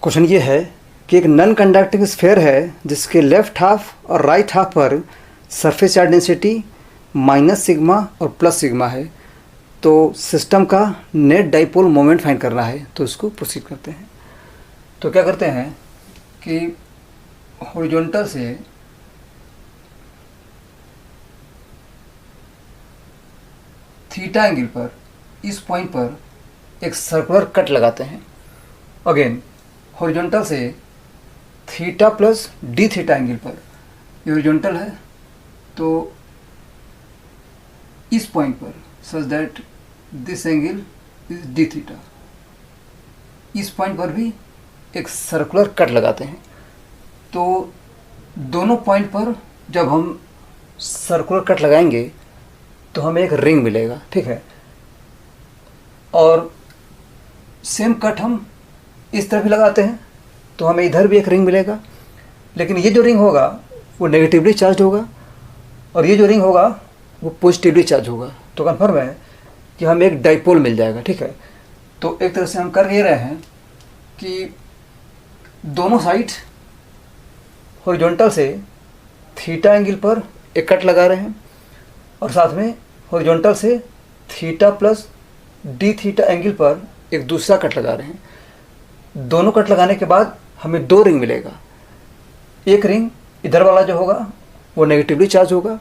Question ये है कि एक नॉन कंडक्टिंग स्फीयर है जिसके लेफ्ट हाफ और राइट हाफ पर surface charge density minus sigma और प्लस सिग्मा है। तो सिस्टम का नेट डाइपोल मोमेंट फाइंड करना है, तो इसको प्रोसीड करते हैं। तो क्या करते हैं कि हॉरिजॉन्टल से थीटा एंगल पर इस पॉइंट पर एक सर्कुलर कट लगाते हैं। अगेन हॉरिजॉन्टल से theta plus D theta angle पर, ये हॉरिजॉन्टल है तो इस पॉइंट पर such that this angle is D theta, इस पॉइंट पर भी एक सर्कुलर कट लगाते हैं। तो दोनों पॉइंट पर जब हम सर्कुलर कट लगाएंगे तो हमें एक रिंग मिलेगा, ठीक है। और सेम कट हम इस तरफ भी लगाते हैं तो हमें इधर भी एक रिंग मिलेगा, लेकिन ये जो रिंग होगा वो नेगेटिवली चार्ज होगा और ये जो रिंग होगा वो पॉजिटिवली चार्ज होगा। तो कन्फर्म है कि हमें एक डाइपोल मिल जाएगा, ठीक है। तो एक तरह से हम कर ये रहे हैं कि दोनों साइड हॉरिजॉन्टल से थीटा एंगल पर एक कट लगा रहे हैं और साथ में हॉरिजॉन्टल से theta plus D theta angle पर एक दूसरा कट लगा रहे हैं। दोनों कट लगाने के बाद हमें दो रिंग मिलेगा। एक रिंग इधर वाला जो होगा वो नेगेटिवली चार्ज होगा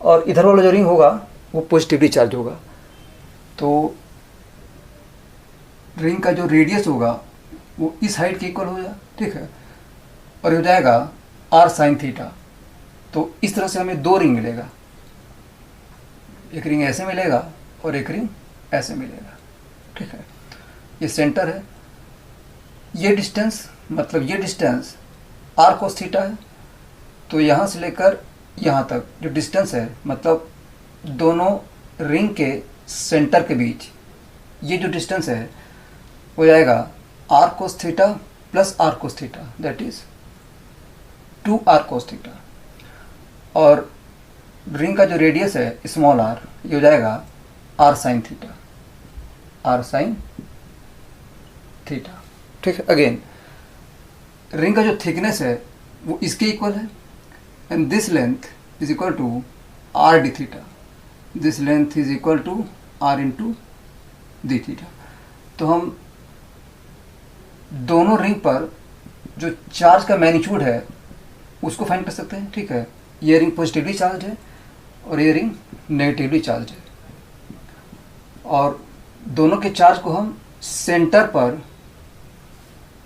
और इधर वाला जो रिंग होगा वो पॉजिटिवली चार्ज होगा। तो रिंग का जो रेडियस होगा वो इस हाइट के इक्वल हो जाए, ठीक है, और ये हो जाएगा आर साइन थीटा। तो इस तरह से हमें दो रिंग मिलेगा, एक रिंग ऐसे मिलेगा और एक रिंग ऐसे मिलेगा, ठीक है। ये सेंटर है, ये डिस्टेंस मतलब ये डिस्टेंस आर कोस थीटा है। तो यहाँ से लेकर यहाँ तक जो डिस्टेंस है मतलब दोनों रिंग के सेंटर के बीच ये जो डिस्टेंस है वो जाएगा r cos theta plus r cos theta, that is 2 r cos theta. और रिंग का जो रेडियस है स्मॉल आर, ये हो जाएगा r sine theta, r sine theta, ठीक है। अगेन रिंग का जो थिकनेस है वो इसके इक्वल है and this length is equal to r D theta, this length is equal to r into d theta. तो हम दोनों रिंग पर जो चार्ज का मैग्नीट्यूड है उसको फाइंड कर सकते हैं, ठीक है। ये रिंग पॉजिटिवली चार्ज है और ये रिंग नेगेटिवली चार्ज है और दोनों के चार्ज को हम सेंटर पर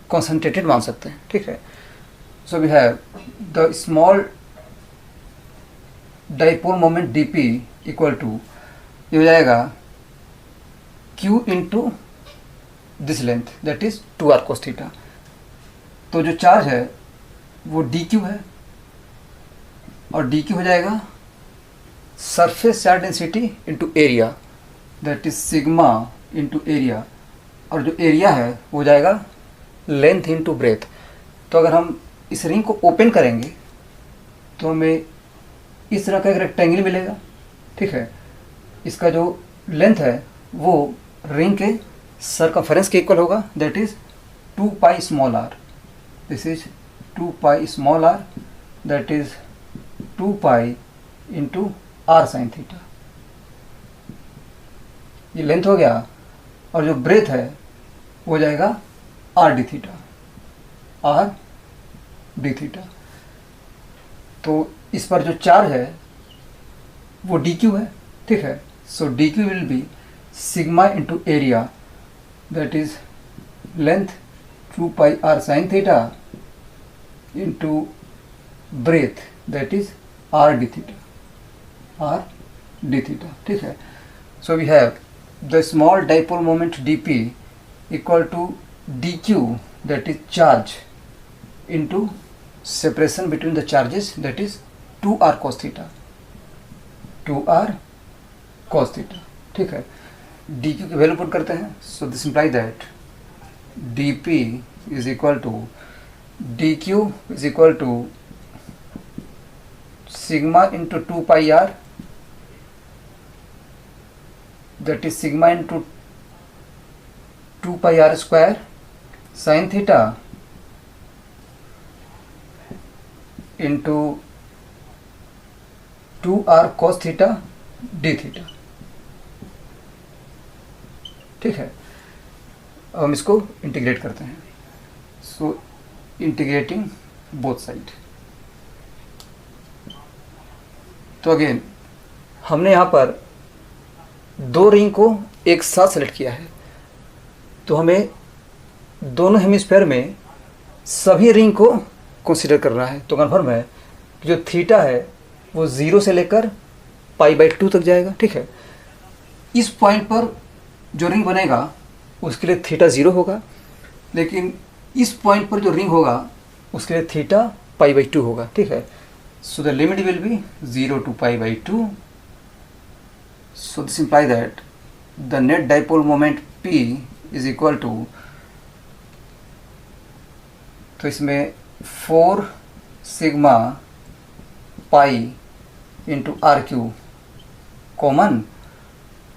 कॉन्सेंट्रेटेड मान सकते हैं, ठीक है। So we have the small dipole moment dp equal to, ये हो जाएगा q into this length that is 2 r cos theta. तो जो चार्ज है वो dq है और dq हो जाएगा surface charge density into area that is sigma into area, और जो एरिया है वो जाएगा लेंथ इंटू ब्रेथ। तो अगर हम इस रिंग को ओपन करेंगे तो हमें इस तरह का एक रेक्टेंगल मिलेगा, ठीक है। इसका जो लेंथ है वो रिंग के सरकमफेरेंस के इक्वल होगा that is 2 pi small r, this is 2 pi small r that is 2 pi into r sine theta. ये लेंथ हो गया और जो ब्रेथ है वो हो जाएगा r D theta, R D theta. तो इस पर जो चार्ज है वो डी क्यू है, ठीक है। So D Q will be sigma into area that is length 2 pi R sine theta into breadth that is R D theta, R D theta, ठीक है। So we have the small dipole moment dp equal to dq that is charge into separation between the charges that is 2r cos theta, 2r cos theta, ठीक है। dq की value put करते हैं, so this imply that dp is equal to dq is equal to sigma into 2 pi r that is sigma into 2 pi r square sine theta into 2r cos theta D theta. ठीक है, अब हम इसको integrate करते हैं। So integrating both side. तो again हमने यहाँ पर दो रिंग को एक साथ सेलेक्ट किया है, तो हमें दोनों हेमिस्फेयर में सभी रिंग को कंसीडर करना है। तो कन्फर्म है कि जो थीटा है वो 0 से लेकर π/2 तक जाएगा। ठीक है, इस पॉइंट पर जो रिंग बनेगा उसके लिए थीटा 0 होगा, लेकिन इस पॉइंट पर जो रिंग होगा उसके लिए थीटा π/2 होगा। ठीक है, so the limit will be 0 to π/2। So this imply that the net dipole moment P is equal to, तो इसमें 4 sigma pi into R Q common,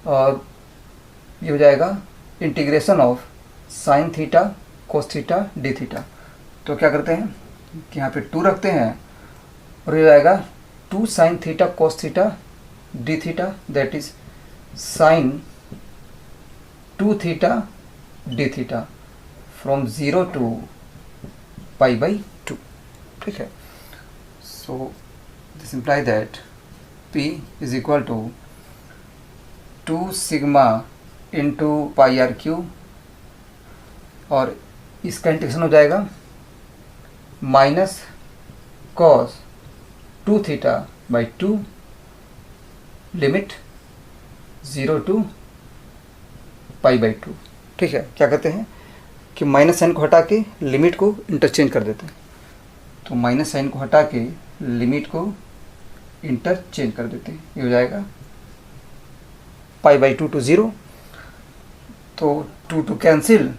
और ये हो जाएगा integration of sine theta cos theta D theta. तो क्या करते हैं कि यहाँ पे 2 रखते हैं और ये जाएगा 2 sine theta cos theta D theta, that is sine 2 theta D theta from 0 to π/2। ठीक है, so this imply that P is equal to 2 sigma into πr⁵, और इसका इंटीग्रेशन हो जाएगा माइनस कॉस 2 θ/2 लिमिट 0 to π/2। ठीक है, क्या कहते हैं कि माइनस साइन को हटा के लिमिट को इंटरचेंज कर देते हैं। तो माइनस साइन को हटा के लिमिट को इंटरचेंज कर देते हैं, ये हो जाएगा π/2 to 0। तो 2 to cancel,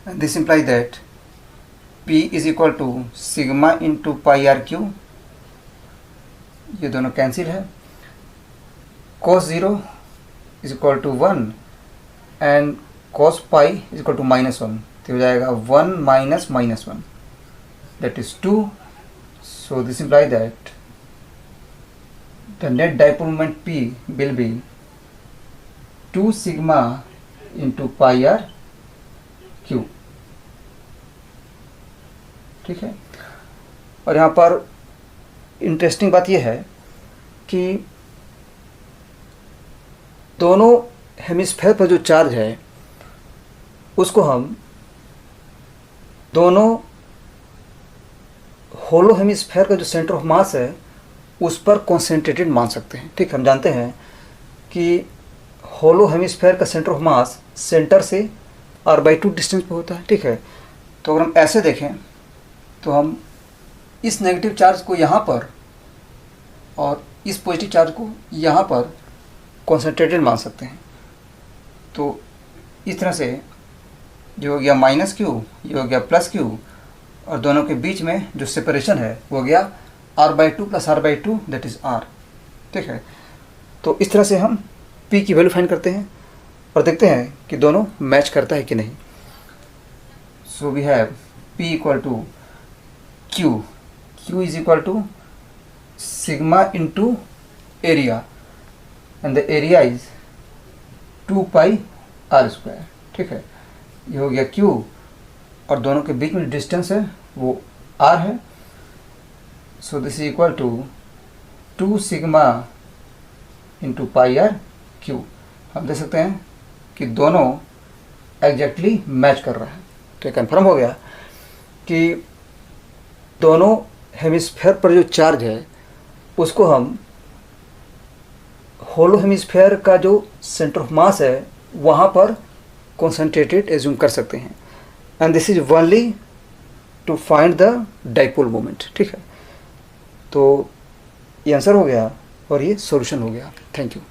this imply that P is equal to sigma into πr⁵, ये दोनों कैंसिल है। cos 0 is equal to 1 and cos π is equal to -1, तो हो जाएगा 1 minus -1, that is 2। So this imply that the net dipole moment P will be 2 sigma into πr⁵। ठीक है, और यहाँ पर इंटरेस्टिंग बात यह है कि दोनों हेमिस्फेयर पर जो चार्ज है उसको हम दोनों होलो हेमिस्फेयर का जो सेंटर ऑफ मास है उस पर कॉन्सेंट्रेटेड मान सकते हैं। ठीक, हम जानते हैं कि होलो हेमिस्फेयर का सेंटर ऑफ मास सेंटर से r/2 डिस्टेंस पे होता है। ठीक है, तो अगर हम ऐसे देखें तो हम इस नेगेटिव चार्ज को यहाँ पर और इस पॉजिटिव चार्ज को यहाँ पर कॉन्सेंट्रेटेड मान सकते हैं। तो इस तरह से जो हो गया -q, ये हो गया +q, और दोनों के बीच में जो सेपरेशन है वो हो गया r/2 + r/2, that is r। ठीक है, तो इस तरह से हम P की वैल्यू फाइंड करते हैं और देखते हैं कि दोनों मैच करता है कि नहीं। So we have P equal to Q is equal to sigma into area, and the area is 2πr²। ठीक है, ये हो गया Q, और दोनों के बीच में डिस्टेंस है वो R है। So this is equal to 2 sigma into πr⁵। हम देख सकते हैं कि दोनों एग्जैक्टली मैच कर रहा है। तो ये कन्फर्म हो गया कि दोनों हेमिस्फेयर पर जो चार्ज है उसको हम होलो हेमिस्फेयर का जो सेंटर ऑफ मास है वहाँ पर कॉन्सेंट्रेटेड एज्यूम कर सकते हैं, and this is only to find the dipole moment. ठीक है, तो ये आंसर हो गया और ये सॉल्यूशन हो गया। Thank you.